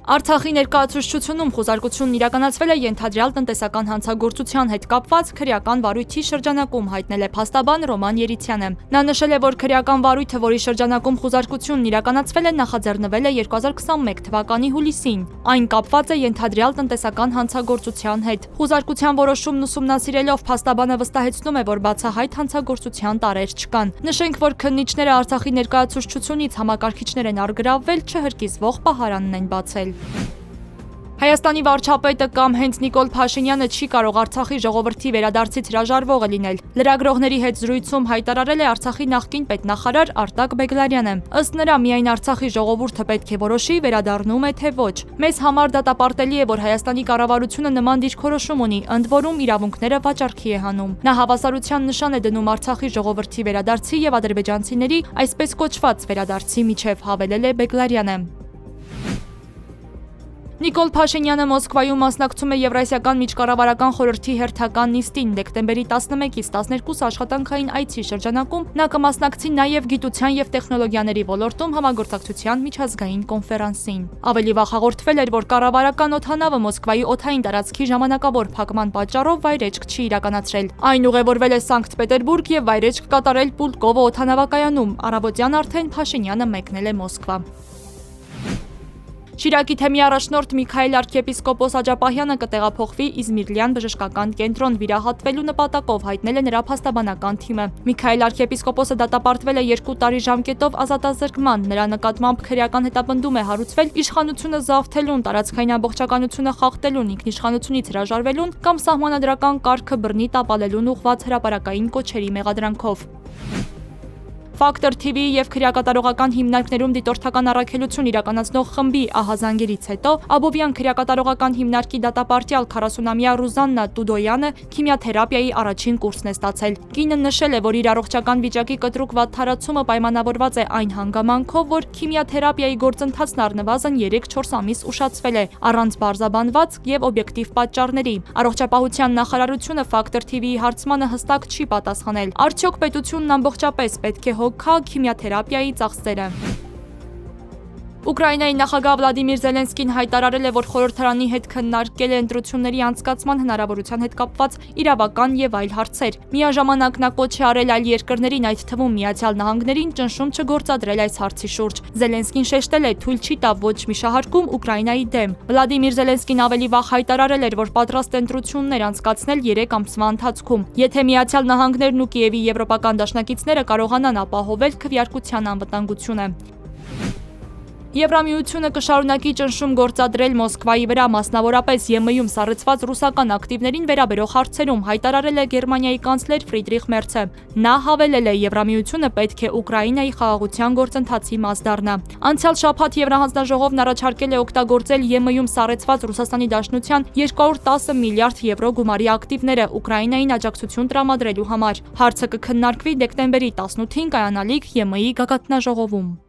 Արցախի ներկայացուցչությունում խոզարկությունն իրականացվել է ենթադրյալ տնտեսական հանցագործության հետ կապված քրեական վարույթի շրջանակում, հայտնել է փաստաբան Ռոման Երիցյանը։ Նա նշել է, որ քրեական վարույթը, որի շրջանակում խոզարկությունն իրականացվել է, նախաձեռնվել է 2021 թվականի հուլիսին։ Այն կապված է ենթադրյալ տնտեսական հանցագործության հետ։ Խոզարկության որոշումն ուսումնասիրելով փաստաբանը վստահեցնում է, որ բացահայտ հանցագործության տարրեր չկան։ Նշենք, որ քննիչները Արցախի ներկայացուցչությունից համակարգիչներ են առգրավվել, չհրկիզվող պահարանն են բացել։ Հայաստանի վարչապետը կամ հենց Նիկոլ Փաշինյանը չի կարող Արցախի ժողովրդի վերադարձից հրաժարվողը լինել։ Լրագրողների հետ զրույցում հայտարարել է Արցախի նախկին պետնախարար Արտակ Բեգլարյանը։ Ըստ նրա, միայն Արցախի ժողովուրդը պետք է որոշի վերադառնում է թե ոչ։ Մեզ համար դատապարտելի է, որ Հայաստանի կառավարությունը նման դիրքորոշում ունի, ընդ որում իրավունքները վաճառքի է հանում։ Նա հավասարության նշան է դնում Արցախի ժողովրդի վերադարձի եւ ադրբեջանցիների այսպես կոչված վերադարձի միջև, հավելել է Բեգլարյանը։ Նիկոլ Փաշինյանը Մոսկվայում մասնակցում է Եվրասիական միջկառավարական խորհրդի հերթական նիստին։ Դեկտեմբերի 11-ից 12 աշխատանքային այցի շրջանակում նա կմասնակցի նաև գիտության եւ տեխնոլոգիաների ոլորտում համագործակցության միջազգային կոնֆերանսին։ Ավելի վաղ հաղորդվել էր, որ կառավարական օդանավը Մոսկվայի օդային տարածքի ժամանակավոր փակման պատճառով վայրէջք չի իրականացրել։ Այն ուղևորվել է Սանկտ Պետերբուրգ եւ վայրէջք կատարել Պուլկովո օդանավակայանում։ Առավոտյան արդեն Փաշինյանը մեկնել է Մոսկվա։ Շիրակի թեմի առաջնորդ Միքայել arczepiskopos Աջապահյանը կտեղափոխվի Իզմիրլյան բժշկական կենտրոն վիրահատվելու նպատակով, հայտնել է նրա փաստաբանական թիմը։ Միքայել arczepiskopos-ը դատապարտվել է 2 տարի ժամկետով ազատազրկման։ Նրա նկատմամբ քրեական հետապնդում է հարուցվել իշխանությունը զավթելուն, տարածքային ամբողջականությունը խախտելուն, ինքնիշխանությունից հրաժարվելուն կամ սահմանադրական կարգը բռնի տապալելուն ուղղված հրապարակային կոչերի մեղադրանքով։ Factor TV եւ քրեակատարողական հիմնարկներում դիտորդական առաքելություն իրականացնող խմբի ահազանգերից հետո Աբովյան քրեակատարողական հիմնարկի դատապարտյալ 40-ամյա Ռուզաննա Տուդոյանը քիմիաթերապիայի առաջին կուրսն է ստացել։ Կինը նշել է, որ իր առողջական վիճակի կտրուկ վատթարացումը պայմանավորված է այն հանգամանքով, որ քիմիաթերապիայի գործընթացն առնվազն 3-4 ամիս ուշացվել է, առանց բարձաբանված եւ օբյեկտիվ պատճառների։ Առողջապահության նախարարությունը Factor TV-ի հարցմանը հստակ չի պատասխանել։ Արդյոք պետությունն ամբողջապես պետք է հոգա քիմիաթերապիայի ծախսերը։ Ուկրաինայի նախագահ Վլադիմիր Զելենսկին հայտարարել է, որ խորհրդարանի հետ քննարկել է ընտրությունների անցկացման հնարավորության հետ կապված իրավական եւ այլ հարցեր։ Միաժամանակ նա կոչ է արել այլ երկրներին, այդ թվում Միացյալ Նահանգներին, ճնշում չգործադրել այս հարցի շուրջ։ Զելենսկին շեշտել է, թույլ չի տա ոչ մի շահարկում Ուկրաինայի դեմ։ Վլադիմիր Զելենսկին ավելի վաղ հայտարարել էր, որ պատրաստ է ընտրություններ անցկացնել 3 ամսվա ընթացքում, եթե Միացյալ Նահանգներն ու Կիևի եվրոպական դաշնակիցները կարողանան ապահովել քվեարկության անվտանգությունը։ Եվրամիությունը կշարունակի ճնշում գործադրել Մոսկվայի վրա, մասնավորապես ԵՄ-ում սառեցված ռուսական ակտիվներին վերաբերող հարցերում, հայտարարել է Գերմանիայի կանցլեր Ֆրիդրիխ Մերցը։ Նա հավելել է, Եվրամիությունը պետք է Ուկրաինայի խաղաղության գործընթացի մաս դառնա։ Անցյալ շաբաթ Եվրահանձնաժողովն առաջարկել է օգտագործել ԵՄ-ում սառեցված Ռուսաստանի Դաշնության 210 միլիարդ եվրո գումարի ակտիվները Ուկրաինային աջակցություն տրամադրելու համար։ Հարցը կքննարկվի դեկտեմբերի 18-ին կայանալիք ԵՄ-ի գագաթնաժողովում։